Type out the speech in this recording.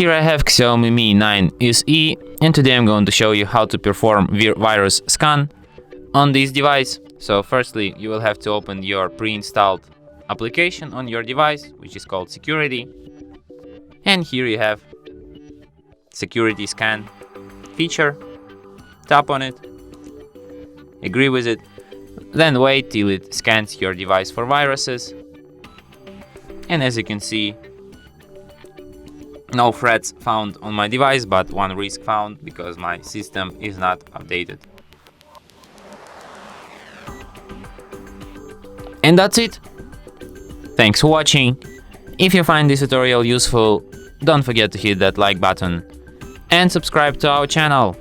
Here I have XIAOMI Mi 9 SE, and today I'm going to show you how to perform virus scan on this device. So firstly, you will have to open your pre-installed application on your device, which is called Security. And here you have Security Scan feature. Tap on it, agree with it, then wait till it scans your device for viruses. And as you can see, no threats found on my device, but one risk found because my system is not updated. And that's it. Thanks for watching. If you find this tutorial useful, don't forget to hit that like button and subscribe to our channel.